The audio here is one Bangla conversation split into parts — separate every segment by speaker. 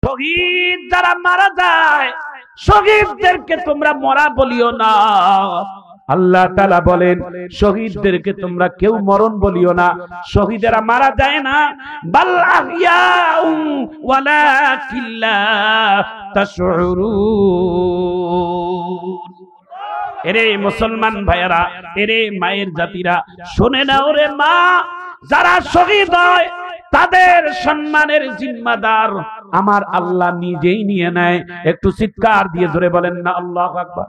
Speaker 1: শহীদ যারা মারা যায় শহীদদেরকে তোমরা মরা বলিও না। আল্লাহ তাআলা বলেন শহীদদেরকে তোমরা কেউ মরণ বলিও না, শহীদেরা মারা যায় না। বাল আহইয়াউন ওয়ালাকিন লা তাশউরুন। এরে মুসলমান ভাইয়েরা, এরে মায়ের জাতিরা, শুনে নাও রে মা, যারা শহীদ হয় তাদের সম্মানের জিম্মাদার আমার আল্লাহ নিজেই নিয়ে নেয়। একটু চিৎকার দিয়ে ধরে বলেন না আল্লাহু আকবার।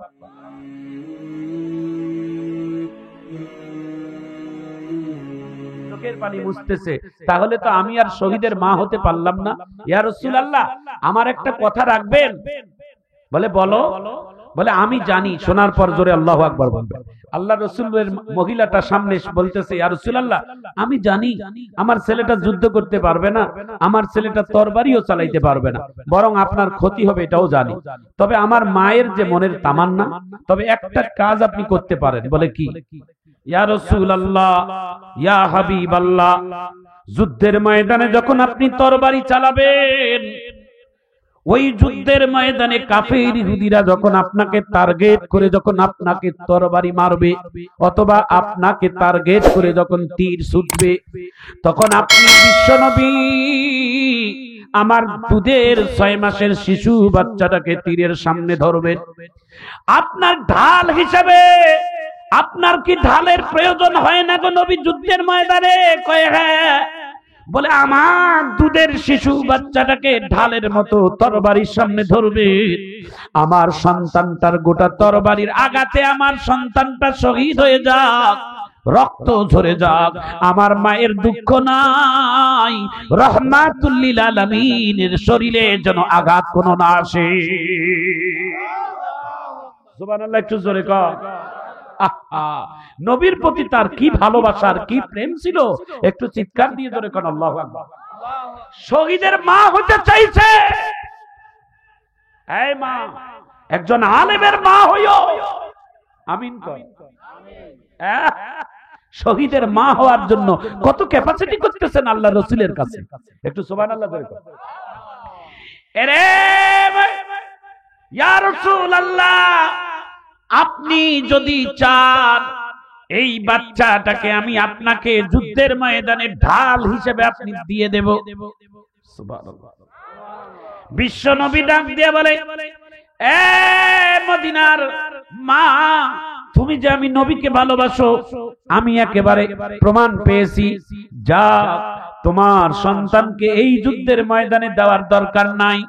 Speaker 1: চোখের পানি মুছতেছে, তাহলে তো আমি আর শহীদের মা হতে পারলাম না। ইয়া রাসূলুল্লাহ, আমার একটা কথা রাখবেন? বলে বলো। বলে আমি জানি। শোনার পর জোরে আল্লাহু আকবার বলবেন। আল্লাহ রাসূলের মহিলাটা সামনে বলতেছে, ইয়া রাসূলুল্লাহ, আমি জানি আমার ছেলেটা যুদ্ধ করতে পারবে না, আমার ছেলেটা তরবারিও চালাইতে পারবে না, বরং আপনার ক্ষতি হবে এটাও জানি। তবে আমার মায়ের যে মনের তামান্না, তবে একটা কাজ আপনি করতে পারেন। বলে কি? ইয়া রাসূলুল্লাহ, ইয়া হাবিবাল্লাহ, যুদ্ধের ময়দানে যখন আপনি তরবারি চালাবেন, ওই যুদ্ধের ময়দানে কাফের ইহুদিরা যখন আপনাকে টার্গেট করে যখন আপনাকে তরবারি মারবে, অথবা আপনাকে টার্গেট করে যখন তীর ছুটবে, তখন আপনি বিশ্বনবী আমার দুধের 6 মাসের শিশু বাচ্চাটাকে তীরের সামনে ধরবেন। আপনার ঢাল হিসেবে আপনার কি ঢালের প্রয়োজন হয় না গো নবী যুদ্ধের ময়দানে? কয় হ্যাঁ। বলে আমার দুধের শিশু বাচ্চাটাকে ঢালের মতো তরবারির সামনে ধরবে, আমার সন্তানটার গোটা তরবারির আঘাতে আমার সন্তানটা শহীদ হয়ে যাক, রক্ত ঝরে যাক, আমার মায়ের দুঃখ নাই, রহমাতুল লিল আলামিনের শরীরে যেন আঘাত কোনো না আসে। সুবহানাল্লাহ, একটু জোরে কর। নবীর প্রতি তার কি ভালোবাসার, কি প্রেম ছিল, একটু চিৎকার দিয়ে ধরে কোন আল্লাহু আকবার। শহীদের মা হতে চাইছে, এই মা একজন আলেমের মা হইও। আমিন কর। শহীদের মা হওয়ার জন্য কত ক্যাপাসিটি করতেছেন আল্লাহ রাসূলের কাছে, একটু সুবহানাল্লাহ বলে। এরে ইয়া রাসূলুল্লাহ, আপনি যদি চান এই বাচ্চাটাকে আমি আপনাকে যুদ্ধের ময়দানে ঢাল হিসেবে আপনি দিয়ে দেব। সুবহানাল্লাহ। বিশ্ব নবী ডাক দিয়ে বলে, এ মদিনার মা, তুমি যে আমি নবীকে ভালোবাসো, আমি একেবারে প্রমাণ পেয়েছি। যা তোমার সন্তানকে এই যুদ্ধের ময়দানে দেওয়ার দরকার নাই,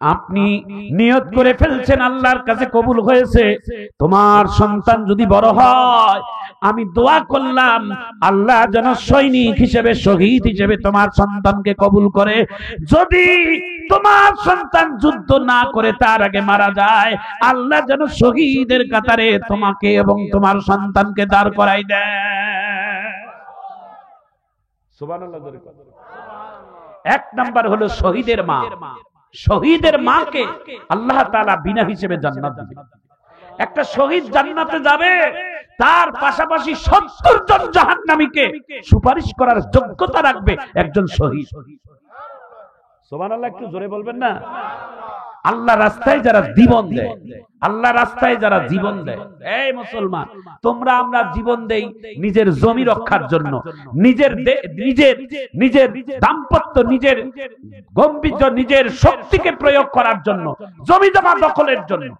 Speaker 1: আপনি নিয়ত করে ফেলছেন, আল্লাহর কাছে কবুল হয়েছে। তোমার সন্তান যদি বড় হয়, আমি দোয়া করলাম আল্লাহ যেন সৈনিক হিসেবে, শহীদ হিসেবে তোমার সন্তানকে কবুল করে। যদি তোমার সন্তান যুদ্ধ না করে তার আগে মারা যায়, আল্লাহ যেন শহীদের কাতারে তোমাকে এবং তোমার সন্তানকে দাঁড় করাই দেয়। সুবহানাল্লাহ। এক নাম্বার হলো শহীদের মা। শহীদের মাকে আল্লাহ তাআলা বিনা হিসেবে জান্নাত দিবেন। একটা শহীদ জান্নাতে যাবে, তার পাশাপাশি 70 জন জাহান্নামীকে সুপারিশ করার যোগ্যতা রাখবে একজন শহীদ। সুবহানাল্লাহ, একটু জোরে বলবেন না? আল্লাহ রাস্তায় যারা জীবন দেয়, আল্লাহ রাস্তায় যারা জীবন দেয়, এই মুসলমান, তোমরা আমরা জীবন দেই নিজের জমি রক্ষার জন্য, নিজের নিজের দাম্পত্য, নিজের গম্ভীর্য, নিজের শক্তিকে প্রয়োগ করার জন্য, জমি জমা দখলের জন্য।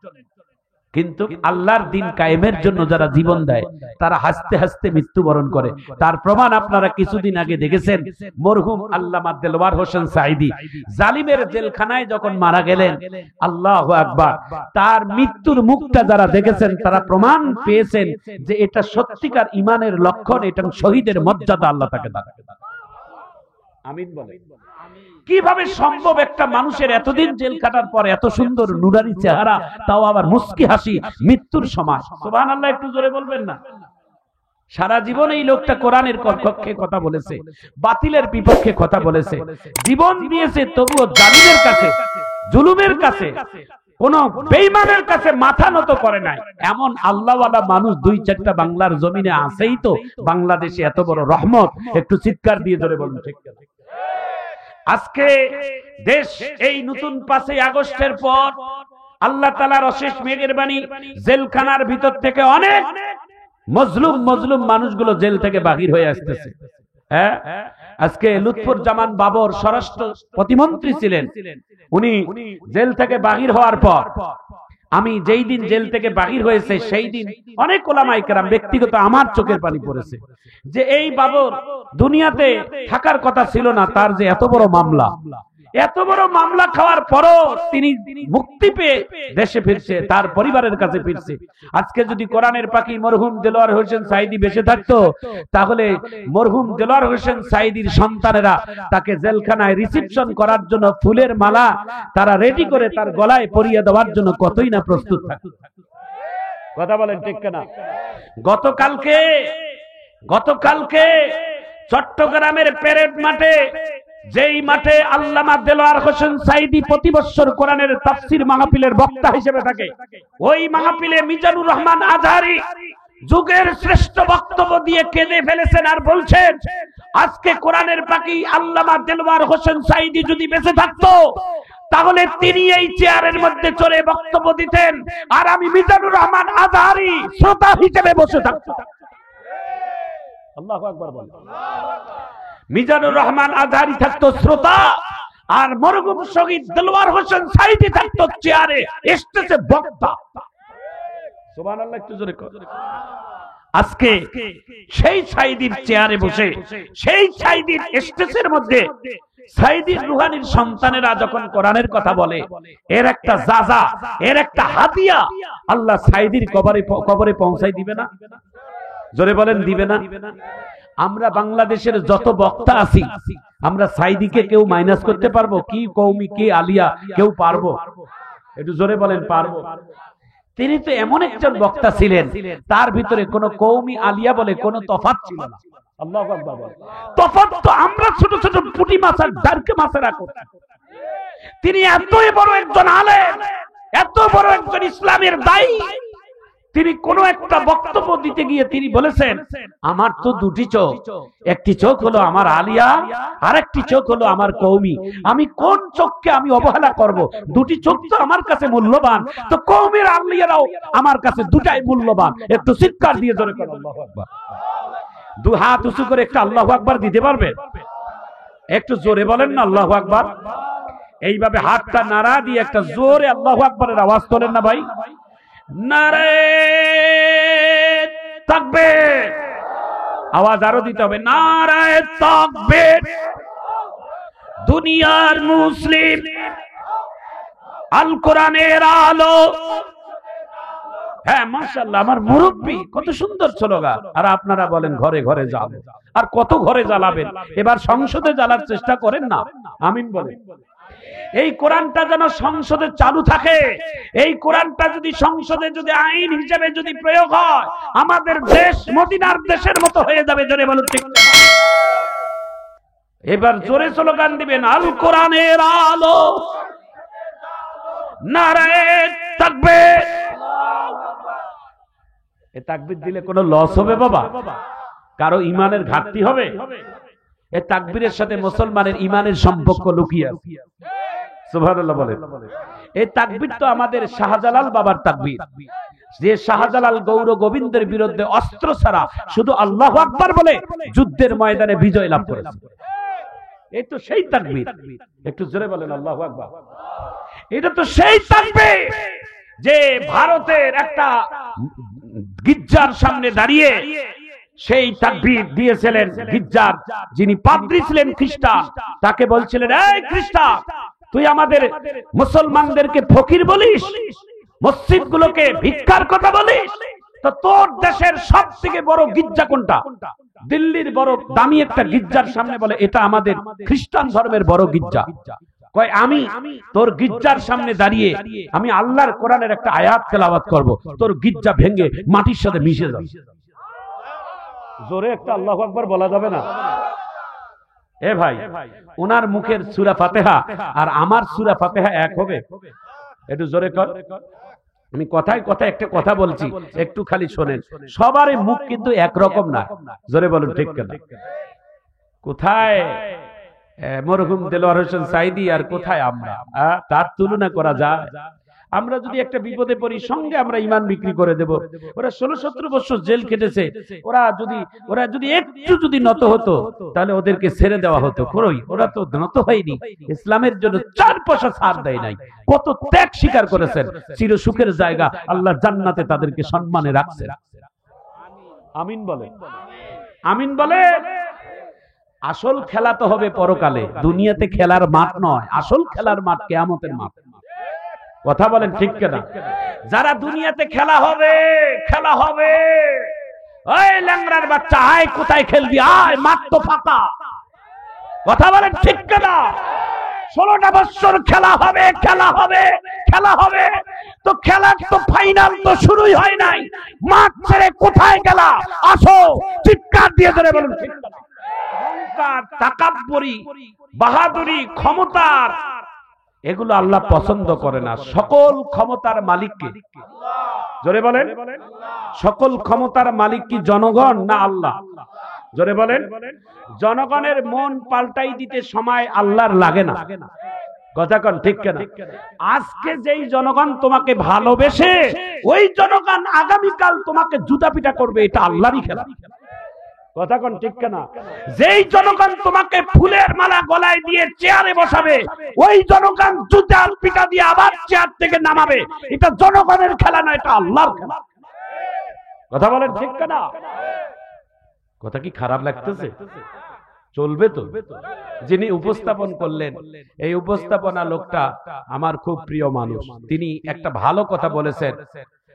Speaker 1: কিন্তু আল্লাহর দিন কায়েমের জন্য যারা জীবন দেয়, তারা হাসতে হাসতে মৃত্যুবরণ করে। তার প্রমাণ আপনারা কিছুদিন আগে দেখেছেন, মরহুম আল্লামা দেলওয়ার হোসেন সাঈদী জালিমের জেলখানায় যখন মারা গেলেন, আল্লাহু আকবার, তার মৃত্যুর মুখটা যারা দেখেছেন তারা প্রমাণ পেয়েছেন যে এটা সত্যিকার ঈমানের লক্ষণ, এটা শহীদের মর্যাদা আল্লাহ তাকে দান করেন। আমিন বলে। কিভাবে সম্ভব একটা মানুষের এতদিন জেল কাটার পর এত সুন্দর নুরানি চেহারা, তাও আবার মুস্কি হাসি মৃত্যুর সময়? সুবহানাল্লাহ, একটু জোরে বলবেন না? সারা জীবন এই লোকটা কোরআনের পক্ষে কথা বলেছে, বাতিলের বিপক্ষে কথা বলেছে, জীবন দিয়েছে, তবুও জালিমের কাছে, জুলুমের কাছে, কোন বেঈমানের কাছে মাথা নত করে নাই। এমন আল্লাহওয়ালা মানুষ 2-4টা বাংলার জমিনে আছেই তো। বাংলাদেশে এত বড় রহমত, একটু চিৎকার দিয়ে ধরে বলুন ঠিক। আজকে দেশ এই নতুন 5ই আগস্টের পর আল্লাহ তাআলার অশেষ মেহেরবানি, জেলখানার ভিতর থেকে অনেক মজলুম মানুষগুলো জেল থেকে বাহির হয়ে আসতেছে। হ্যাঁ, আজকে লুৎফর জামান বাবর স্বরাষ্ট্র প্রতিমন্ত্রী ছিলেন, উনি জেল থেকে বাহির হওয়ার পর আমি যেই দিন জেল থেকে বাহির হয়েছে সেই দিন অনেক ওলামায়ে কেরাম, ব্যক্তিগত আমার চোখের পানি পড়েছে যে এই বাবর দুনিয়াতে থাকার কথা ছিল না, তার যে এত বড় মামলা খাওয়ার পরও তিনি মুক্তি পেয়ে দেশে ফিরছে, তার পরিবারের কাছে ফিরছে। আজকে যদি কোরআনের পাখি মরহুম দেলোয়ার হোসেন সাঈদী বেঁচে থাকতো, তাহলে মরহুম দেলোয়ার হোসেন সাঈদীর সন্তানেরা তাকে জেলখানায় রিসিপশন করার জন্য ফুলের মালা তারা রেডি করে তার গলায় পরিয়ে দেওয়ার জন্য কতই না প্রস্তুত থাকতো। কথা বলেন ঠিক কিনা? গতকালকে চট্টগ্রামের প্যারেড মাঠে, যেই মাঠে আল্লামা দেলোয়ার হোসেন সাঈদী প্রতি বছর কোরআনের তাফসীর মাহফিলের বক্তা হিসেবে থাকে, ওই মাহফিলে মিজানুর রহমান আজহারী যুগের শ্রেষ্ঠ বক্তব্য দিয়ে কেঁদে ফেলেছেন আর বলছেন, আজকে কোরআনের পাখি আল্লামা দেলোয়ার হোসেন সাঈদী যদি বেঁচে থাকতো তাহলে তিনি এই চেয়ারের মধ্যে চলে বক্তব্য দিতেন, আর আমি মিজানুর রহমান আজহারী শ্রোতা হিসেবে বসে থাকতাম। আল্লাহু আকবার বলেন। মিজানুর রহমান আজহারী থাকতো শ্রোতা, আর মরহুম শহীদ দেলোয়ার হোসেন সাঈদী থাকতো চেয়ারে, স্টেজে বক্তা। সুবহানাল্লাহ, একটু জোরে কর। আজকে সেই সাঈদীর চেয়ারে বসে, সেই সাঈদীর স্টেজের মধ্যে সাঈদীর রুহানির সন্তানেরা যখন কোরআনের কথা বলে, এর একটা জাযা, এর একটা হাদিয়া আল্লাহ সাঈদীর কবরে পৌঁছাই দিবে না? জোরে বলেন, দিবে না? আমরা বাংলাদেশের যত বক্তা আছি, আমরা সাঈদীকে কেউ মাইনাস করতে পারবো? কি কওমি, কি আলিয়া, কেউ পারবো? একটু জোরে বলেন, পারবো? তিনি তো এমন একজন বক্তা ছিলেন, তার ভিতরে কোনো কওমি আলিয়া বলে কোনো তফাৎ ছিল না। আল্লাহু আকবার বলেন। তফাৎ তো আমরা ছোট ছোট পুঁটি মাছ আর ডারকে মাছেরা করতাম। তিনি এতই বড় একজন আলেম, এত বড় একজন ইসলামের দায়ী, তিনি কোন একটা বক্তব্য দিতে গিয়ে তিনি বলেছেন, আমার তো দুটি চোখ, একটি চোখ হলো আমার আলিয়া, আর একটি চোখ হলো আমার কওমি। আমি কোন চোখকে আমি অবহেলা করব? দুটি চোখ তো আমার কাছে মূল্যবান, তো কওমের আলিয়ারাও আমার কাছে দুটাই মূল্যবান। একটু চিৎকার দিয়ে জোরে করে আল্লাহু আকবার। দু হাত উঁচু করে একটা আল্লাহু আকবার দিতে পারবেন? একটু জোরে বলেন না আল্লাহু আকবার। এইভাবে হাতটা নাড়া দিয়ে একটা জোরে আল্লাহু আকবারের আওয়াজ তোলেন না ভাই। নারে তাকবীর, আওয়াজ আরো দিতে হবে, নারে তাকবীর। দুনিয়ার মুসলিম, আল কোরআনের আলো। হ্যাঁ, মাশাআল্লাহ, আমার মুরব্বী কত সুন্দর স্লোগান। আর আপনারা বলেন ঘরে ঘরে জ্বালাবেন, আর কত ঘরে জ্বালাবেন? এবার সংসদে জ্বালার চেষ্টা করেন না। আমিন বলেন। এই কোরআনটা যেন সংসদে চালু থাকে। এই কোরআনটা যদি সংসদে যদি আইন হিসেবে যদি প্রয়োগ হয়, আমাদের দেশ মদিনার দেশের মতো হয়ে যাবে। জোরে বলুন ঠিক না? এবার জোরে স্লোগান দিবেন, আল কোরআনের আলো, নারে তাকবীর। এ তাকবীর দিলে কোনো লস হবে বাবা? কারো ইমানের ঘাটতি হবে? এ তাকবীরের সাথে মুসলমানের ইমানের সম্পর্ক লুকিয়ে আছে। সুবহানাল্লাহ বলেন। এই তাকবীর তো আমাদের শাহজালাল বাবার তাকবীর, যে শাহজালাল গৌর গোবিন্দের বিরুদ্ধে অস্ত্র ছাড়া শুধু আল্লাহু আকবার বলে যুদ্ধের ময়দানে বিজয় লাভ করেছে। এই তো সেই তাকবীর। একটু জোরে বলেন আল্লাহু আকবার। এটা তো সেই তাকবীর যে ভারতের একটা গির্জার সামনে দাঁড়িয়ে সেই তাকবীর দিয়েছিলেন। গির্জার যিনি পাদ্রী ছিলেন খ্রিস্টান, তাকে বলছিলেন, এই খ্রিস্টান, তুই আমাদের মুসলমানদেরকে ফকির বলিস, মসজিদগুলোকে ভিক্ষার কথা বলিস, তো তোর দেশের সবথেকে বড় গির্জা কোনটা? দিল্লির বড় দামি একটা গির্জার সামনে বলে, এটা আমাদের খ্রিস্টান ধর্মের বড় গির্জা। কয়, আমি তোর গির্জার সামনে দাঁড়িয়ে আমি আল্লাহর কোরআনের একটা আয়াত তেলাওয়াত করব, তোর গির্জা ভেঙে মাটির সাথে মিশে যাবে। জোরে একটা আল্লাহু আকবার বলা যাবে না? এ ভাই, ওনার মুখের সূরা ফাতিহা আর আমার সূরা ফাতিহা এক হবে? একটু জোরে কর। আমি কথায় কথায় একটা কথা বলছি, একটু খালি শোনেন। সবারই মুখ কিন্তু একরকম না। জোরে বলুন ঠিক কিনা? কোথায় মরহুম দেলোয়ার হোসেন সাইদি আর কোথায় আমরা, তার তুলনা করা যায়? আমরা যদি একটা বিপদে পড়ি সঙ্গে আমরা ইমান বিক্রি করে দেব। ওরা 16-17 বছর জেল খেটেছে, ওরা যদি একটু যদি নত হতো তাহলে ওদেরকে ছেড়ে দেওয়া হতো। কই, ওরা তো নত হয়নি, ইসলামের জন্য 4 পয়সা ছাড় দেয় নাই। কত ত্যাগ স্বীকার করেছেন, চির সুখের জায়গা আল্লাহ জান্নাতে তাদেরকে সম্মানে রাখছেন। আমিন বলে, আমিন বলে। আসল খেলা তো হবে পরকালে, দুনিয়াতে খেলার মাঠ নয়, আসল খেলার মাঠ কিয়ামতের মাঠ। কথা বলেন ঠিক কিনা? যারা দুনিয়াতে খেলা হবে, খেলা হবে, ওই ল্যাংড়ার বাচ্চা আয় কোথায় খেলবি, আয় মাঠ তো ফাঁকা। কথা বলেন ঠিক কিনা? 16টা বছর খেলা হবে, খেলা হবে, খেলা হবে, তো খেলার তো ফাইনাল তো শুরুই হয় নাই। মাঠ ছেড়ে কোথায় গেলা, আসো, চিৎকার দিয়ে ধরে বলুন ঠিক কিনা? অহংকার, তাকাব্বুরি, বাহাদুরি, ক্ষমতার, এগুলো আল্লাহ পছন্দ করে না। সকল ক্ষমতার মালিক কে? জোরে বলেন। সকল ক্ষমতার মালিক কি জনগণ না আল্লাহ? জোরে বলেন। জনগণের মন পাল্টাই দিতে সময় আল্লাহর লাগে না। কথা কন ঠিক কিনা? আজকে যেই জনগণ তোমাকে ভালোবেসে, ওই জনগণ আগামীকাল তোমাকে জুতা পিটা করবে, এটা আল্লাহরই খেলা। কথা কোন ঠিক কিনা? যেই জনগণ তোমাকে ফুলের মালা গলায় দিয়ে চেয়ারে বসাবে, ওই জনগণ জুতা পিটা দিয়ে আবার চেয়ার থেকে নামাবে, এটা জনগণের খেলা না, এটা আল্লাহর খেলা। কথা বলেন ঠিক কিনা? কথা কি খারাপ লাগতেছে? চলবে তো? যিনি উপস্থাপন করলেন, এই উপস্থাপনা লোকটা আমার খুব প্রিয় মানুষ। তিনি একটা ভালো কথা বলেছেন।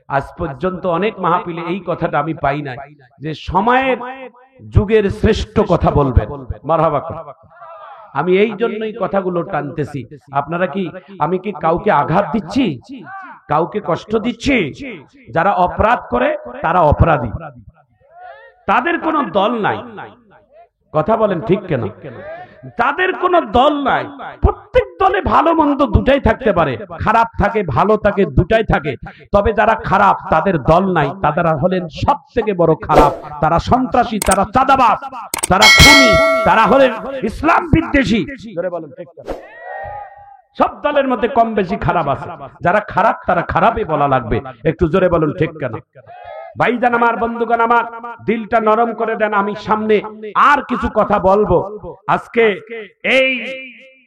Speaker 1: আজ পর্যন্ত অনেক মাহফিলে এই কথাটা আমি পাই নাই, যে সময়ের যুগের শ্রেষ্ঠ কথা বলবেন। মারহাবা। আমি এই জন্যই কথাগুলো টানতেছি। আপনারা কি, আমি কি কাউকে আঘাত দিচ্ছি, কাউকে কষ্ট দিচ্ছি? যারা অপরাধ করে তারা অপরাধী, তাদের কোনো দল নাই। কথা বলেন ঠিক কেন? তাদের কোনো দল নাই। প্রত্যেক দলে ভালো মন্দ দুটাই থাকতে পারে, খারাপ থাকে ভালো থাকে, দুটাই থাকে। তবে যারা খারাপ তাদের দল নাই, তারা হলেন সব থেকে বড় খারাপ। তারা সন্ত্রাসী, তারা চাঁদাবাজ, তারা খুনি, তারা হলেন ইসলাম বিদ্বেষী। সব দলের মধ্যে কম বেশি খারাপ আছে। যারা খারাপ তারা খারাপই বলা লাগবে। একটু জোরে বলুন ঠিক কেন? ভাইজান আমার, বন্ধুগণ আমার, দিলটা নরম করে দেন। আমি সামনে আর কিছু কথা বলবো। আজকে এই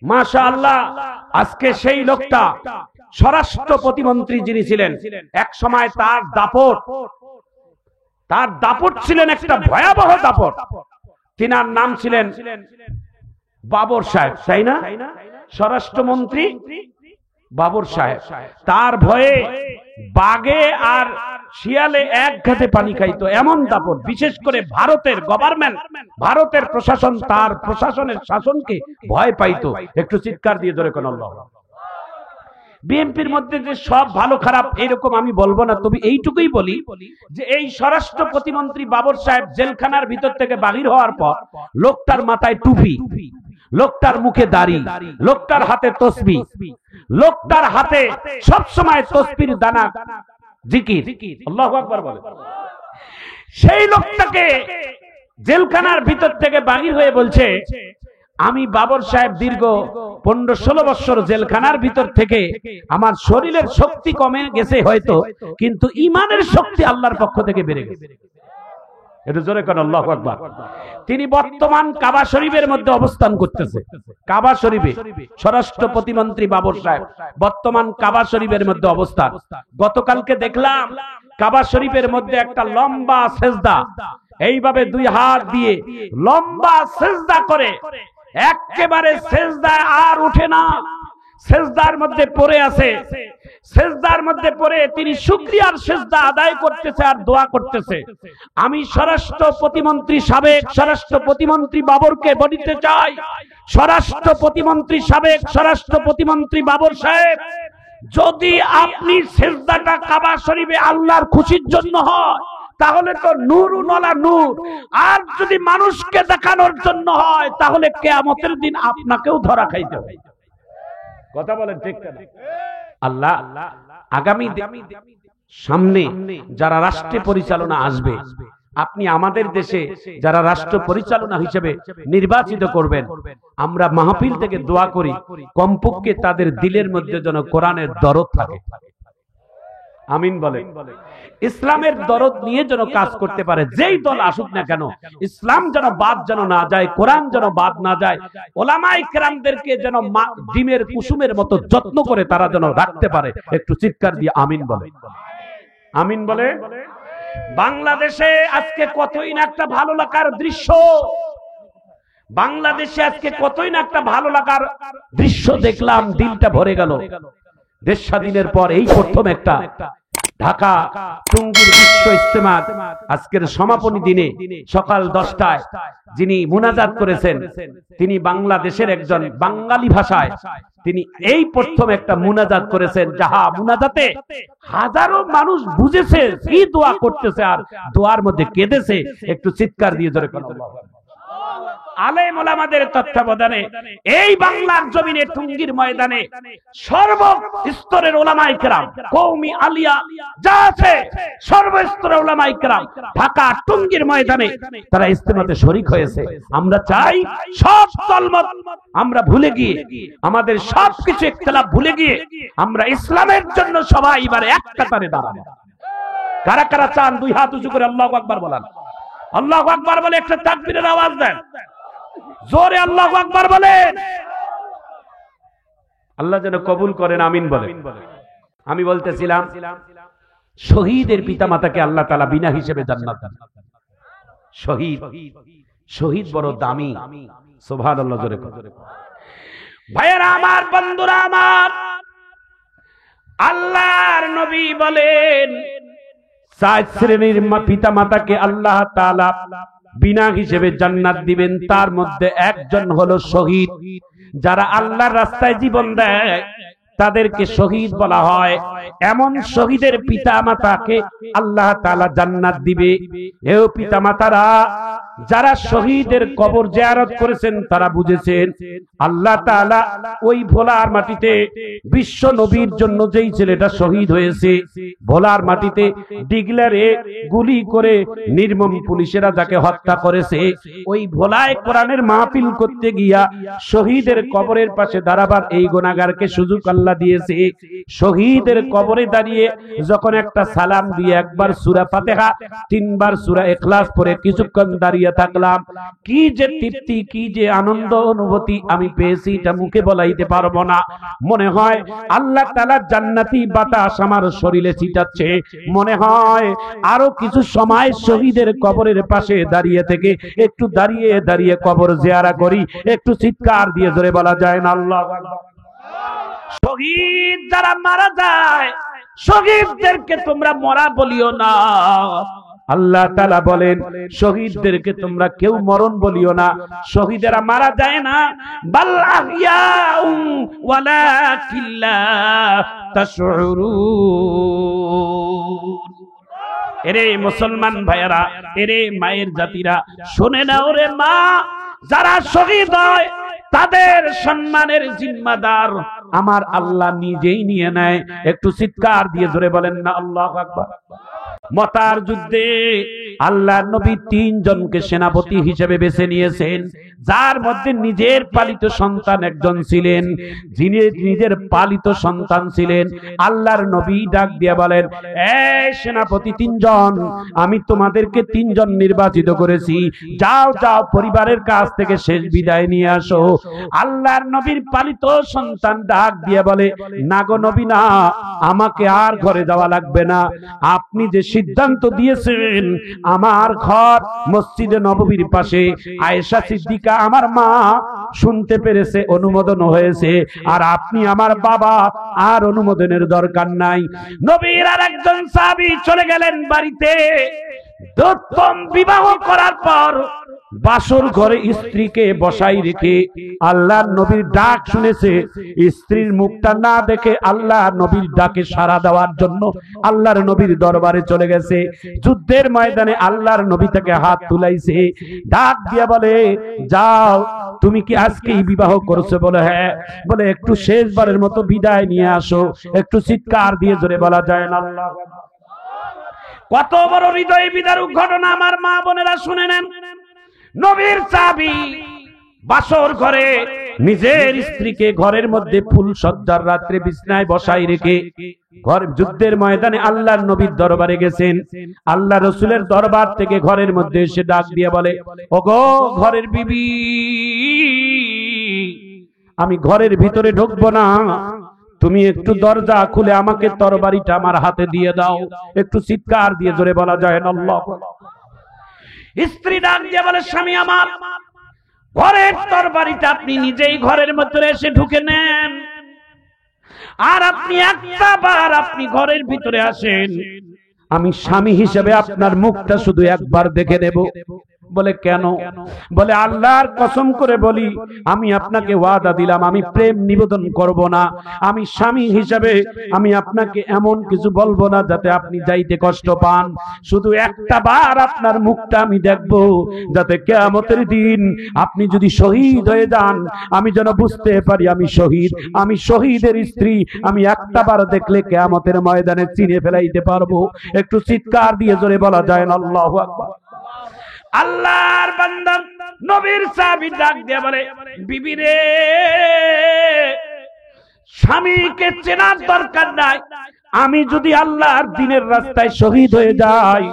Speaker 1: মাশাআল্লাহ, আজকে সেই লোকটা স্বরাষ্ট্র প্রতিমন্ত্রী যিনি ছিলেন, এক সময় তার দাপট ছিলেন একটা ভয়াবহ দাপট। তিনার নাম ছিলেন বাবর সাহেব, তাই না? স্বরাষ্ট্রমন্ত্রী বাবর সাহেব। তার ভয়ে বাঘে আর শিয়ালে এক ঘাটে পানি খাইতো, এমন দাপট। বিশেষ করে ভারতের গভর্নমেন্ট, ভারতের প্রশাসন তার প্রশাসনের শাসনকে ভয় পাইতো। একটু চিৎকার দিয়ে ধরে কোন আল্লাহ। বিএনপির মধ্যে যে সব ভালো খারাপ এরকম আমি বলবো না, তবে এইটুকুই বলি যে এই স্বরাষ্ট্র প্রতিমন্ত্রী বাবর সাহেব জেলখানার ভিতর থেকে বাহির হওয়ার পর লোকটার মাথায় টুপি, লোকটার মুখে দাড়ি, লোকটার হাতে তসবিহ, লোকটার হাতে সব সময় তসবির দানা, জিকির, আল্লাহু আকবার বলে। সেই লোকটাকে জেলখানার ভিতর থেকে বাহির হয়ে বলছে, আমি বাবর সাহেব দীর্ঘ 15-16 বছর জেলখানার ভিতর থেকে আমার শরীরের শক্তি কমে গেছে হয়তো, কিন্তু ইমানের শক্তি আল্লাহর পক্ষ থেকে বেড়ে গেছে। এটা জোরে কোন আল্লাহু আকবার। তিনি বর্তমান কাবা শরীফের মধ্যে অবস্থান করতেছে। কাবা শরীফে স্বরাষ্ট্র প্রতিমন্ত্রী বাবর সাহেব বর্তমান কাবা শরীফের মধ্যে অবস্থান। গতকালকে দেখলাম কাবা শরীফের মধ্যে একটা লম্বা সেজদা, এইভাবে দুই হাত দিয়ে লম্বা সেজদা করে, একেবারে সেজদায় আর উঠে না, সেজদার মধ্যে পড়ে আছে। সেজদার মধ্যে পড়ে তিনি শুকরিয়ার সেজদা আদায় করতেছে আর দোয়া করতেছে। আমি স্বরাষ্ট্র প্রতিমন্ত্রী, সাবেক স্বরাষ্ট্র প্রতিমন্ত্রী বাবরকে বলতে চাই, স্বরাষ্ট্র প্রতিমন্ত্রী, সাবেক স্বরাষ্ট্র প্রতিমন্ত্রী বাবর সাহেব, যদি আপনি সেজদাটা কাবা শরীফে আল্লাহর খুশির জন্য হয় তাহলে তো নূরুনলা নূর, আর যদি মানুষকে দেখানোর জন্য হয় তাহলে কিয়ামতের দিন আপনাকেও ধরা খাইতে হবে। কথা বলেন ঠিক না? আল্লাহ আগামী সামনে যারা রাষ্ট্রে পরিচালনা আসবে আপনি আমাদের দেশে যারা রাষ্ট্র পরিচালনা হিসেবে নির্বাচিত করবেন, আমরা মাহফিল থেকে দোয়া করি কমপক্ষে তাদের দিলের মধ্যে যেন কোরআনের দরদ থাকে। আমিন বলেন। ইসলামের দরদ নিয়ে যেন কাজ করতে পারে, যেই দল আসুক না কেন, ইসলাম যেন বাদ যেন না যায়, কোরআন যেন বাদ না যায়, ওলামায়ে কেরামদেরকে যেন ডিমের কুসুমের মতো যত্ন করে তারা যেন রাখতে পারে। একটু চিৎকার দিয়ে আমিন বলে। আমিন বলে। বাংলাদেশে আজকে কতই না একটা ভালো লাগার দৃশ্য, বাংলাদেশে আজকে কতই না একটা ভালো লাগার দৃশ্য দেখলাম, দিলটা ভরে গেল। দেশ স্বাধীনের পর এই প্রথম একটা ঢাকা টঙ্গীর বিশ্ব ইজতেমা আজকের সমাপনী দিনে সকাল 10টায় যিনি মুনাজাত করেছেন, তিনি বাংলাদেশের একজন বাঙালি ভাষায় তিনি এই প্রথম একটা মুনাজাত করেছেন, যাহা মুনাজাতে হাজারো মানুষ বুঝেছে কি দোয়া করতেছে আর দোয়ার মধ্যে কেঁদেছে। একটু চিৎকার দিয়ে জোরে বলুন আল্লাহু আকবার। আলেম ওলামাদের তত্ত্বাবধানে এই বাংলার জমিনে টঙ্গীর ময়দানে সর্বস্তরের ওলামায়ে কেরাম, কওমি আলিয়া যা আছে সর্বস্তরের ওলামায়ে কেরাম ঢাকা টঙ্গীর ময়দানে তারা ইজতেমাতে শরীক হয়েছে। আমরা চাই সব দলমত আমরা ভুলে গিয়ে, আমাদের সবকিছু ইখতিলাফ ভুলে গিয়ে আমরা ইসলামের জন্য সবাই এবারে এক কাতারে দাঁড়াবো। কারা কারা চান দুই হাত উঁচু করে আল্লাহু আকবার বলেন। আল্লাহু আকবার বলে একটা তাকবীরের আওয়াজ দেন, জোরে আল্লাহু আকবার বলেন। আল্লাহ যেন কবুল করেন, আমিন বলেন। আমি বলতেছিলাম শহীদের পিতামাতাকে আল্লাহ তাআলা বিনা হিসেবে জান্নাত দেন। শহীদ, শহীদ বড় দামি, সুবহানাল্লাহ জোরে বলেন। ভাইয়েরা আমার, বন্ধুরা আমার, আল্লাহর নবী বলেন 4 শ্রেণীর পিতামাতাকে আল্লাহ তাআলা বিনা হিসেবে জান্নাত দিবেন। তার মধ্যে একজন হলো শহীদ। যারা আল্লাহর রাস্তায় জীবন দেয় তাদেরকে শহীদ বলা হয়। এমন শহীদের পিতামাতাকে আল্লাহ তাআলা জান্নাত দিবে। এও পিতামাতারা যারা শহীদের কবর জিয়ারত করেছেন তারা বুঝেছেন আল্লাহ তাআলা ওই ভোলার মাটিতে বিশ্ব নবীর জন্য যেই ছেলেটা শহীদ হয়েছে, ভোলার মাটিতে ডিগলারে গুলি করে নির্মম পুলিশেরা যাকে হত্যা করেছে, ওই ভোলায় কোরআনের মাহফিল করতে গিয়া শহীদের কবরের পাশে দাঁড়াবার এই গুনাহগারকে সুযোগ আল্লাহ দিয়েছে। শহীদের কবরে দাঁড়িয়ে যখন একটা সালাম দিয়ে একবার সূরা ফাতিহা, 3 বার সূরা ইখলাস পড়ে কিছুক্ষণ দাঁড়িয়ে থাকলাম, কি যে তৃপ্তি, কি যে আনন্দ অনুভূতি আমি পেয়েছি এটা মুখে বলাইতে পারবো না। মনে হয় আল্লাহ তাআলা জান্নাতি বাতাস আমার শরীরে ছিটাচ্ছে। মনে হয় আরো কিছু সময় শহীদের কবরের পাশে দাঁড়িয়ে থেকে একটু দাঁড়িয়ে দাঁড়িয়ে কবর জিয়ারত করি। একটু চিৎকার দিয়ে জোরে বলা যায় না আল্লাহু আকবার। শহীদ যারা মারা যায় শহীদদেরকে তোমরা মরা বলিও না। আল্লাহ তাআলা বলেন শহীদদেরকে তোমরা কেউ মরণ বলিও না। শহীদেরা মারা যায় না, বাল আহইয়াউম ওয়ালাকিন লা তাশউরুন। এরে মুসলমান ভাইয়েরা, এরে মায়ের জাতিরা, শুনে নাও রে মা, যারা শহীদ হয় তাদের সম্মানের জিম্মাদার আমার আল্লাহ নিজেই নিয়ে নেয়। একটু চিৎকার দিয়ে জোরে বলেন না আল্লাহু আকবার। মতার যুদ্ধে আল্লাহ নবী 3 জনকে সেনাপতি হিসেবে বেছে নিয়েছেন, যার মধ্যে নিজের পালিত সন্তান একজন ছিলেন। যিনি নিজের পালিত সন্তান ছিলেন, আল্লাহর নবী ডাক দিয়ে বলেন, এই সেনাপতি 3 জন, আমি তোমাদেরকে 3 জন নির্বাচিত করেছি, যাও যাও পরিবারের কাছ থেকে শেষ বিদায় নিয়ে আসো। আল্লাহর নবীর পালিত সন্তান ডাক দিয়ে বলে, না গো নবী না, আমাকে আর ঘরে যাওয়া লাগবে না। আপনি যে সিদ্ধান্ত দিয়েছেন আমার ঘর মসজিদে নববীর পাশে, আয়েশা সিদ্দিকা আমার মা শুনতে পেরেছে, অনুমোদন হয়েছে, আর আপনি আমার বাবা, আর অনুমোদনের দরকার নাই। নবীর আর একজন সাহাবী চলে গেলেন বাড়িতে। প্রথম বিবাহ করার পর বাসর ঘরে স্ত্রীকে বসাই রেখে আল্লাহর নবীর ডাক শুনেছে। স্ত্রীর মুখটা না দেখে আল্লাহর নবীর ডাকে সাড়া দেওয়ার জন্য আল্লাহর নবীর দরবারে চলে গেছে। যুদ্ধের ময়দানে আল্লাহর নবী থেকে হাত তুলাইছে, ডাক দিয়ে বলে, যাও তুমি কি আজকেই বিবাহ করছো? বলে হ্যাঁ। বলে একটু শেষবারের মতো বিদায় নিয়ে আসো। একটু চিৎকার দিয়ে জোরে বলা যায় না আল্লাহু আকবার। কত বড় হৃদয় বিদারক ঘটনা আমার মা বোনেরা শুনে নেন। নবীর সাহাবী বাসর ঘরে নিজের স্ত্রীকে ঘরের মধ্যে ফুল সজ্জার রাত্রে বিছনায় বসাই রেখে ঘর যুদ্ধের ময়দানে আল্লাহর নবীর দরবারে গেছেন। আল্লাহ রসুলের দরবার থেকে ঘরের মধ্যে এসে ডাক দিয়ে বলে, ওগো ঘরের বিবি, আমি ঘরের ভিতরে ঢুকবো না, তুমি একটু দরজা খুলে আমাকে তরবারিটা আমার হাতে দিয়ে দাও। একটু চিৎকার দিয়ে জোরে বলা যায় না আল্লাহু আকবার। স্ত্রী ডাক দিয়ে বলে, স্বামী আমার, ঘরের তরবারিটা আপনি নিজেই ঘরের মধ্যে এসে ঢুকে নেন, আর আপনি একটা বার আপনি ঘরের ভিতরে আসেন, আমি স্বামী হিসেবে আপনার মুখটা শুধু একবার দেখে নেব। বলে কেন? বলে আল্লাহর কসম করে বলি, আমি আপনাকে ওয়াদা দিলাম আমি প্রেম নিবেদন করব না, আমি স্বামী হিসেবে আমি আপনাকে এমন কিছু বলবো না যাতে আপনি যাইতে কষ্ট পান, শুধু একটা বার আপনার মুখটা আমি দেখব, যাতে কিয়ামতের দিন আপনি যদি শহীদ হয়ে যান আমি যেন বুঝতে পারি আমি শহীদ, আমি শহীদের স্ত্রী, আমি একটা বার দেখলে কিয়ামতের ময়দানে চিনে ফেলাইতে পারবো। একটু চিৎকার দিয়ে জোরে বলা যায় না আল্লাহু আকবার। আল্লাহর বান্দা নবীর সাহাবী ডাক দিয়ে বলে, বিবি রে, স্বামীকে চেনার দরকার নাই, আমি যদি আল্লাহর দ্বীনের রাস্তায় শহীদ হয়ে যাই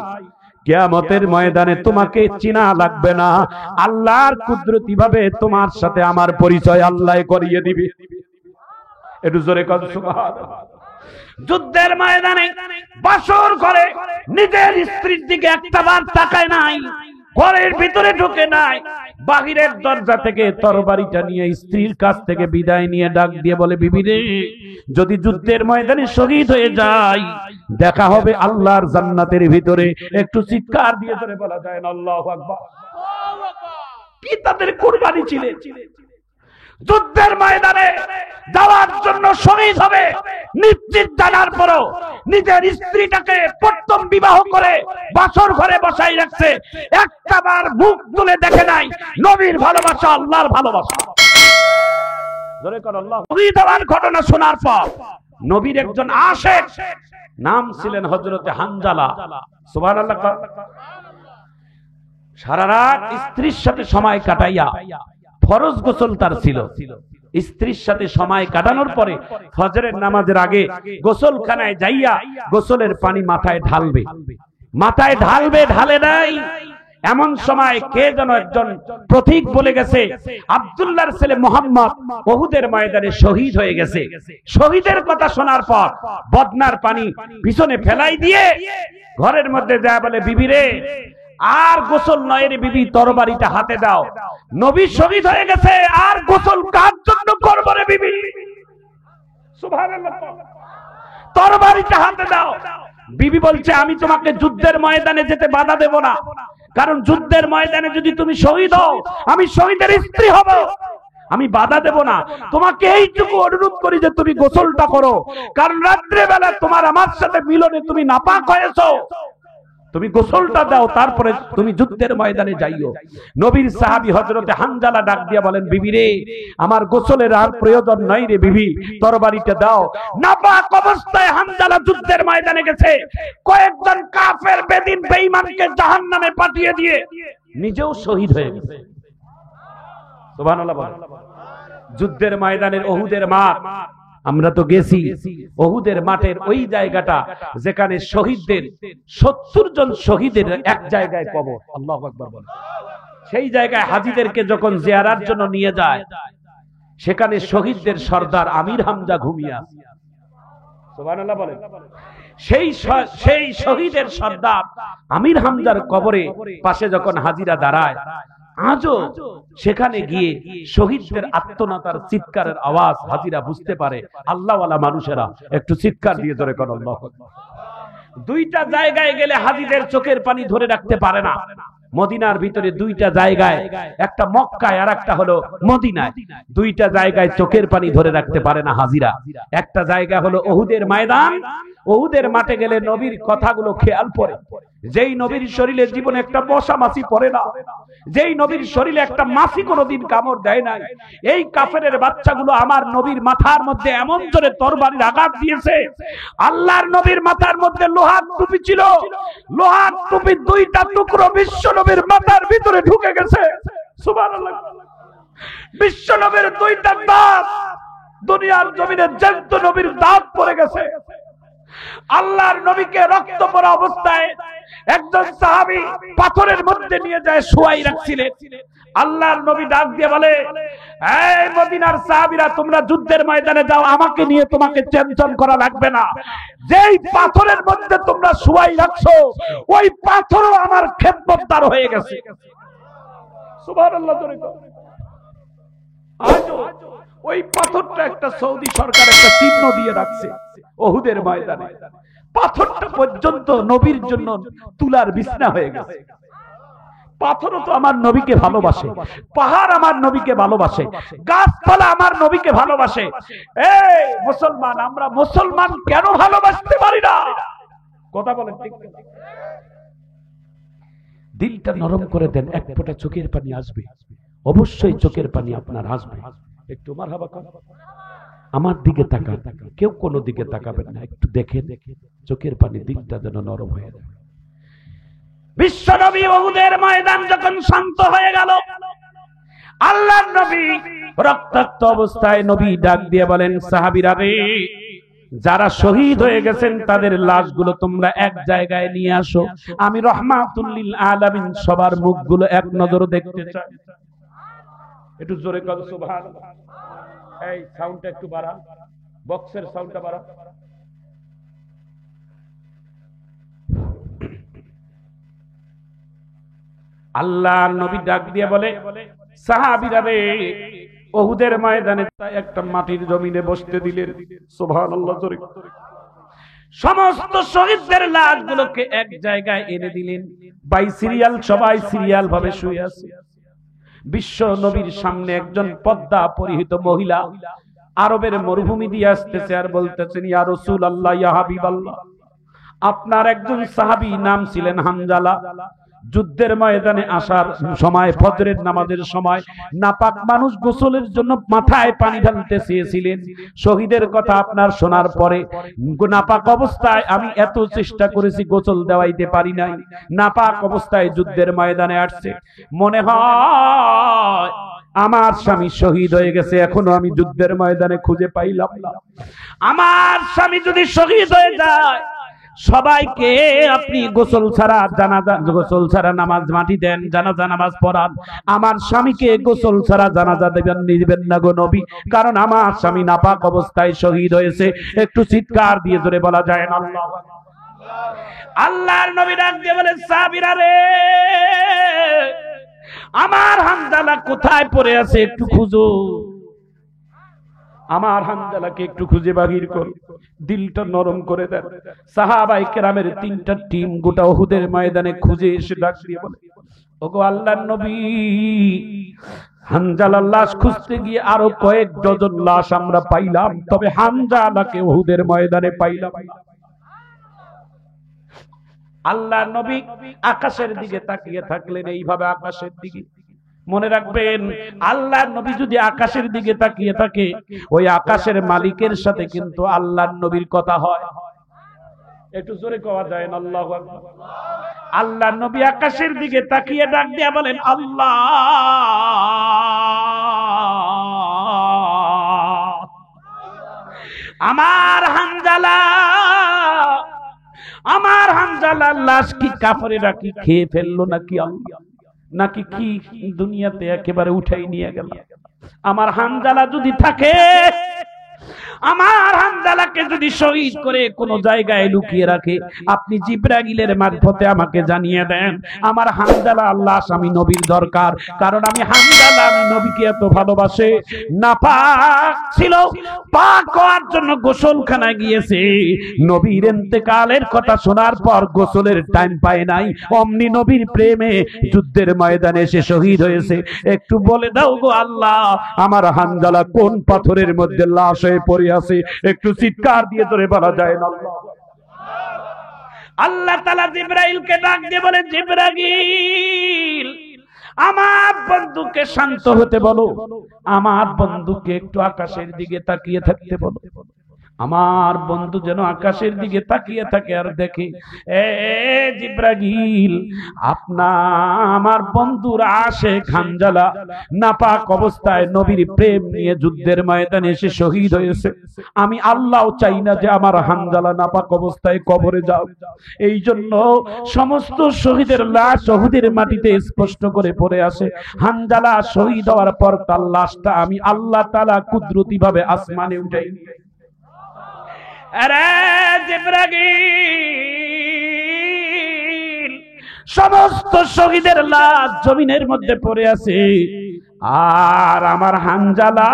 Speaker 1: কিয়ামতের ময়দানে তোমাকে চিনা লাগবে না, আল্লাহর কুদরতি ভাবে তোমার সাথে আমার পরিচয় আল্লাহ করিয়ে দিবে। একটু জোরে কর সুবহানাল্লাহ। যুদ্ধের ময়দানে বাসর ঘরে নিজের স্ত্রীর দিকে একটাবার তাকায় নাই, ঘরের ভিতরে ঢুকে নাই, বাহিরের দরজা থেকে তরবারিটা নিয়ে স্ত্রীর কাছ থেকে বিদায় নিয়ে ডাক দিয়ে বলে, বিবি রে, যদি যুদ্ধের ময়দানে শহীদ হয়ে যায় দেখা হবে আল্লাহর জান্নাতের ভিতরে। একটু চিৎকার দিয়ে ধরে বলা যায় না আল্লাহু আকবার। কি তাদের কুরবানি ছিলেন, যুদ্ধের ময়দানে যাওয়ার জন্য শহীদ হবে নিশ্চিত জানার পরও নিজের স্ত্রীটাকে প্রথম বিবাহ করে বাসর ঘরে বসাই রাখছে, একটাবার মুখ তুলে দেখে নাই। নবীর ভালোবাসা আল্লাহর ভালোবাসা। জোরে কর আল্লাহ। শহীদ হওয়ার ঘটনা শোনার পর নবীর একজন আশেক, নাম ছিলেন হযরতে হানজালা, সুবহানাল্লাহ। সারা রাত স্ত্রীর সাথে সময় কাটাইয়া, ফরজ গোসল তার ছিল, স্ত্রীর সাথে সময় কাটানোর পরে ফজরের নামাজের আগে গোসলখানায় যাইয়া গোসলের পানি মাথায় ঢালবে, মাথায় ঢালবে, ঢালে নাই। এমন সময় কে যেন একজন প্রতীক বলে গেছে, আব্দুল্লাহর ছেলে মুহাম্মদ উহুদের ময়দানে শহীদ হয়ে গেছে। শহীদের কথা শোনার পর বদনার পানি পিছনে ফেলাই দিয়ে ঘরের মধ্যে যায় বলে, বিবি রে, আর গোসল নয় রে বিবি, তরবারিটা হাতে দাও, নবী শহীদ হয়ে গেছে, আর গোসল কার জন্য করব রে বিবি? সুবহানাল্লাহ। তরবারিটা হাতে দাও। বিবি বলছে, আমি তোমাকে যুদ্ধের ময়দানে যেতে বাধা দেব না, কারণ যুদ্ধের ময়দানে যদি তুমি শহীদ হও আমি শহীদের স্ত্রী হব, আমি বাধা দেব না। তোমাকে এইটুকু অনুরোধ করি যে তুমি গোসলটা করো, কারণ রাত্রে বেলা তোমার আমার সাথে মিলনে তুমি নাপাক হয়েছো, তুমি গোসলটা দাও, তারপরে তুমি যুদ্ধের ময়দানে যাইও। নবীর সাহাবী হযরতে হানজালা ডাক দিয়া বলেন, বিবি রে, আমার গোসলের আর প্রয়োজন নাই রে বিবি, তরবারিটা দাও। নাপাক অবস্থায় হানজালা যুদ্ধের ময়দানে গেছে, কয়েকজন কাফের বেদিন বেঈমানকে জাহান্নামে পাঠিয়ে দিয়ে নিজেও শহীদ হয়ে গেছে। সুবহানাল্লাহ। যুদ্ধের ময়দানের উহুদের মাঠ, আমরা তো গেছি, উহুদের মাঠের ওই জায়গাটা যেখানে শহীদদের 70 জন শহীদের এক জায়গায় কবর। আল্লাহু আকবার বলেন। সেই জায়গায় হাজীদেরকে যখন জিয়ারার জন্য নিয়ে যায়, সেখানে শহীদদের সর্দার আমির হামজা ঘুমিয়ে আছে। সুবহানাল্লাহ বলেন। সেই শহীদের সর্দার আমির হামজার কবরে পাশে যখন হাজীরা দাঁড়ায়, আজও সেখানে গিয়ে শহীদদের আত্মনাতার চিৎকারের আওয়াজ হাজীরা বুঝতে পারে। আল্লাহওয়ালা মানুষেরা একটু চিৎকার দিয়ে ধরে কোন আল্লাহু আকবার। দুইটা জায়গায় গেলে হাজীদের চোখের পানি ধরে রাখতে পারে না। মদিনার ভিতরে দুইটা জায়গায়, একটা মক্কায় আর একটা হলো মদিনায়, দুইটা জায়গায় চোখের পানি ধরে রাখতে পারে না হাজীরা। একটা জায়গা হলো উহুদের ময়দান, উহুদের মাঠে গেলে নবীর কথাগুলো খেয়াল পড়ে, যেই নবীর শরীরে জীবনে একটা মশা মাছি পড়ে না, যেই নবীর শরীরে একটা মাছি কোনোদিন কামড় দেয় নাই, এই কাফেরের বাচ্চাগুলো আমার নবীর মাথার মধ্যে এমন জোরে তরবারির আঘাত দিয়েছে। আল্লাহর নবীর মাথার মধ্যে লোহার টুপি ছিল, লোহার টুপি দুইটা টুকরো বিশ্ব নবীর মাথার ভিতরে ঢুকে গেছে। সুবহানাল্লাহ। বিশ্ব নবীর দুইটা দাঁত দুনিয়ার জমিনে জ্যান্ত নবীর দাঁত পড়ে গেছে। আল্লাহর নবীকে রক্ত পড়া অবস্থায় একজন সাহাবী পাথরের মধ্যে নিয়ে যায় শোয়াই রাখছিলেন। আল্লাহর নবী ডাক দিয়ে বলে, এই মদিনার সাহাবীরা, তোমরা যুদ্ধের ময়দানে যাও, আমাকে নিয়ে তোমাকে টেনশন করা লাগবে না। যেই পাথরের মধ্যে তোমরা শোয়াই রাখছো, ওই পাথরও আমার খেদমতদার হয়ে গেছে। সুবহানাল্লাহ। আজও ওই পাথরটা একটা সৌদি সরকার একটা চিহ্ন দিয়ে রাখছে উহুদের ময়দানে। পাথরটা পর্যন্ত নবীর জন্য তুলার বিছনা হয়ে গেছে। পাথরও তো আমার নবীকে ভালোবাসে, পাহাড় আমার নবীকে ভালোবাসে, গাছপালা আমার নবীকে ভালোবাসে। এই মুসলমান, আমরা মুসলমান কেন ভালোবাসতে পারি না? কথা বলেন ঠিক না? দিলটা নরম করে দেন, এক ফোঁটা চোখের পানি আসবে, অবশ্যই চোখের পানি আপনার আসবে। একটু মারহাবা কর। আমার দিকে তাকান, কেউ কোনো দিকে তাকাবেন না, একটু দেখে দেখে চোখের পানি, দিলটা যেন নরম হয়ে যায়। বিশ্ব নবী উহুদের ময়দান যখন শান্ত হয়ে গেল, আল্লাহর নবী রক্তাক্ত অবস্থায় নবী ডাক দিয়ে বলেন, সাহাবীরা রে, যারা শহীদ হয়ে গেছেন তাদের লাশগুলো তোমরা এক জায়গায় নিয়ে আসো। আমি রহমাতুল লিল আলামিন সবার মুখগুলো এক নজরে দেখতে চাই। একটু জোরে কর সুবহানাল্লাহ। এই সাউন্ডটা একটু বাড়া, বক্সের সাউন্ডটা বাড়া। আল্লাহ নবী ডাক দিয়ে বলে, সাহাবীরা রে, উহুদের ময়দানে একটা মাটির জমিনে বসতে দিলেন। সুবহানাল্লাহ। সমস্ত শহীদদের লাশগুলোকে এক জায়গায় এনে দিলেন, বাই সিরিয়াল, সবাই সিরিয়াল ভাবে শুয়ে আছে। বিশ্ব নবীর সামনে একজন পর্দা পরিহিত মহিলা আরবের মরুভূমি দিয়ে আসতেছে আর বলতেছেন, ইয়া রাসূলুল্লাহ, ইয়া হাবিবাল্লাহ, আপনার একজন সাহাবী নাম ছিলেন হানজালা। যুদ্ধের ময়দানে আসার সময়, ফজরের নামাজের সময় নাপাক মানুষ গোসলের জন্য মাথায় পানি ঢালতে চেয়েছিলেন। শহীদের কথা আপনার শোনার পরে নাপাক অবস্থায় আমি এত চেষ্টা করেছি, গোসল দেওয়াইতে পারি নাই। নাপাক অবস্থায় যুদ্ধের ময়দানে আসছে, মনে হয় আমার স্বামী শহীদ হয়ে গেছে, এখনো আমি যুদ্ধের ময়দানে খুঁজে পাইলাম না। আমার স্বামী যদি শহীদ হয়ে যায়, সবাইকে আপনি গোসল ছাড়া জানাজা, গোসল ছাড়া নামাজ মাটি দেন, জানাজা নামাজ পড়ান। আমার স্বামীকে গোসল ছাড়া জানাজা দিবেন না গো নবী, কারণ আমার স্বামী নাপাক অবস্থায় শহীদ হয়েছে। একটু চিৎকার দিয়ে জোরে বলা যায় না আল্লাহ। আল্লাহর নবী ডাক দিয়ে বলেন, সাহাবীরা রে, আমার হানজালা কোথায় পড়ে আছে একটু খুঁজো, আমার হানজালাকে একটু খুঁজে বাহির কর। দিলটা নরম করে দেন। সাহাবায়ে কেরামের তিনটা টিম গোটা উহুদের ময়দানে খুঁজে এসে ডাক দিয়ে বলে, ওগো আল্লাহর নবী, হানজালার লাশ খুঁজতে গিয়ে আরো কয়েক ডজন লাশ আমরা পাইলাম, তবে হানজালাকে উহুদের ময়দানে পাইলাম না। আল্লাহর নবী আকাশের দিকে তাকিয়ে থাকলেন, এইভাবে আকাশের দিকে। মনে রাখবেন, আল্লাহর নবী যদি আকাশের দিকে তাকিয়ে থাকে, ওই আকাশের মালিকের সাথে কিন্তু আল্লাহর নবীর কথা হয়। একটু জোরে কওয়া যায় না আল্লাহু আকবার। আল্লাহর নবী আকাশের দিকে তাকিয়ে ডাক দিয়ে বলেন, আল্লাহ, আমার হানজালা, আমার হানজালার লাশ কি কাফেরেরা কি খেয়ে ফেললো নাকি আল্লাহ, নাকি কি দুনিয়াতে একেবারে উঠাই নিয়ে গেল? আমার হানজালা যদি থাকে, আমার হানজালাকে যদি শহীদ করে কোন জায়গায় লুকিয়ে রাখে, আপনি জিবরাইলের মারফতে আমাকে জানিয়ে দেন। আমার হানজালা আল্লাহ স্বামী নবীর দরকার, কারণ আমি হানজালা, আমি নবীকে এত ভালোবাসে। নাপাক ছিল, পাক হওয়ার জন্য গোসলখানায় গিয়েছে। নবীর ইন্তেকালের কথা শোনার পর গোসলের টাইম পায় নাই, অমনি নবীর প্রেমে যুদ্ধের ময়দানে এসে শহীদ হয়েছে। একটু বলে দাও গো আল্লাহ, আমার হানজালা কোন পাথরের মধ্যে লাশ হয়ে পড়ে আছে? একটু চিৎকার দিয়ে ধরে বলা যায় না আল্লাহ। আল্লাহ তাআলা জিবরাইলকে ডাক দিয়ে বলে, জিবরাইল আমার বন্ধুকে শান্ত হতে বলো, আমার বন্ধুকে একটু আকাশের দিকে তাকিয়ে থাকতে বলো। আমার বন্ধু যেন আকাশের দিকে তাকিয়ে থাকে আর দেখে, এ জিবরাইল, আমার বন্ধুর আশিক হানজালা নাপাক অবস্থায় নবীর প্রেম নিয়ে যুদ্ধের ময়দানে এসে শহীদ হয়েছে। আমি আল্লাহও চাই না যে আমার হানজালা নাপাক অবস্থায় কবরে যাও। এই জন্য সমস্ত শহীদের লাশ শহীদের মাটিতে স্পষ্ট করে পড়ে আসে। হানজালা শহীদ হওয়ার পর তার লাশটা আমি আল্লাহ তাআলা কুদরতি ভাবে আসমানে উঠাই নিয়ে, আরে জিবরাইল, সমস্ত শহীদের লাশ জমিনের মধ্যে পড়ে আছে, আর আমার হানজালা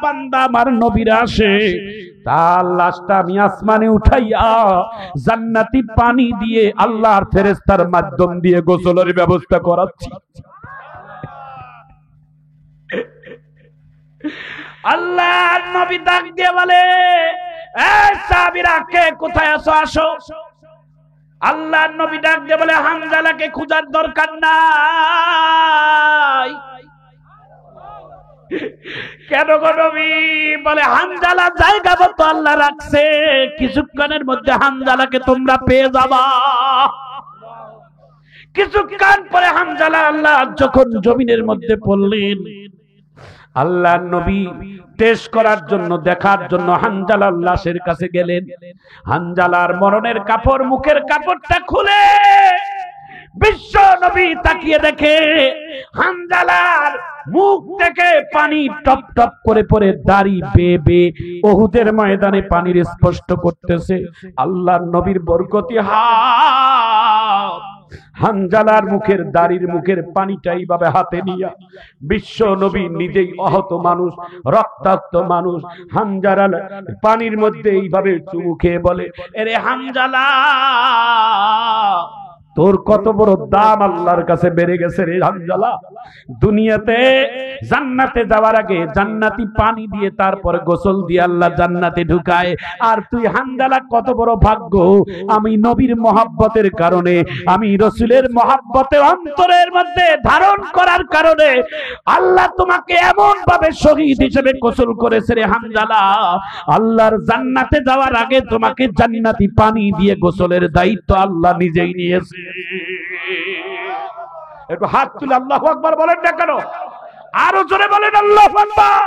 Speaker 1: বান্দা আমার নবীর আসে, তার লাশটা আমি আসমানে উঠাইয়া জান্নাতি পানি দিয়ে আল্লাহর ফেরেশতার মাধ্যম দিয়ে গোসলের ব্যবস্থা করাচ্ছি। আল্লাহর নবী ডাক দিয়ে বলে, এই সাহাবীরা, কে কোথায় আছো, আসো। আল্লাহর নবী ডাক দিয়ে বলে, হানজালাকে খোঁজার দরকার নাই। কেন গো নবী? বলে, হানজালা জায়গা মতো আল্লাহ রাখছে, কিছুক্ষণের মধ্যে হানজালাকে তোমরা পেয়ে যাবা। কিছুক্ষণ পরে হানজালা আল্লাহ যখন জমিনের মধ্যে পড়লেন, আল্লাহর নবী টেস্ট করার জন্য, দেখার জন্য হানজালার লাশের কাছে গেলেন। হানজালার মরণের কাপড়, মুখের কাপড়টা খুলে বিশ্ব নবী তাকিয়ে দেখে হানজালার মুখ থেকে পানি টপ টপ করে পড়ে দাড়ি বেয়ে বেয়ে উহুদের ময়দানে পানির স্পষ্ট করতেছে। আল্লাহর নবীর বরকতি হাত হানজালার মুখের দাড়ির মুখের পানিটা এইভাবে হাতে নিয়া বিশ্ব নবী নিজেই আহত মানুষ, রক্তাক্ত মানুষ, হানজালার পানির মধ্যে এইভাবে চুমু খেয়ে বলে, এরে হানজালা, তোর কত বড় দাম আল্লাহর কাছে বেড়ে গেছে রে হানজালা। দুনিয়াতে জান্নাতে যাওয়ার আগে জান্নাতি পানি দিয়ে তারপরে গোসল দিয়ে আল্লাহ জান্নাতে ঢুকায়, আর তুই হানজালা কত বড় ভাগ্য, আমি নবীর মহব্বতের কারণে, আমি রাসূলের মহব্বতে অন্তরের মধ্যে ধারণ করার কারণে আল্লাহ তোমাকে এমন ভাবে শহীদ হিসেবে গোসল করেছে রে হানজালা। আল্লাহর জান্নাতে যাওয়ার আগে তোমাকে জান্নাতি পানি দিয়ে গোসলের দায়িত্ব আল্লাহ নিজেই নিয়েছে। একটু হাত তুলে আল্লাহু আকবার বলেন না কেন? আরো জোরে বলেন আল্লাহু আকবার।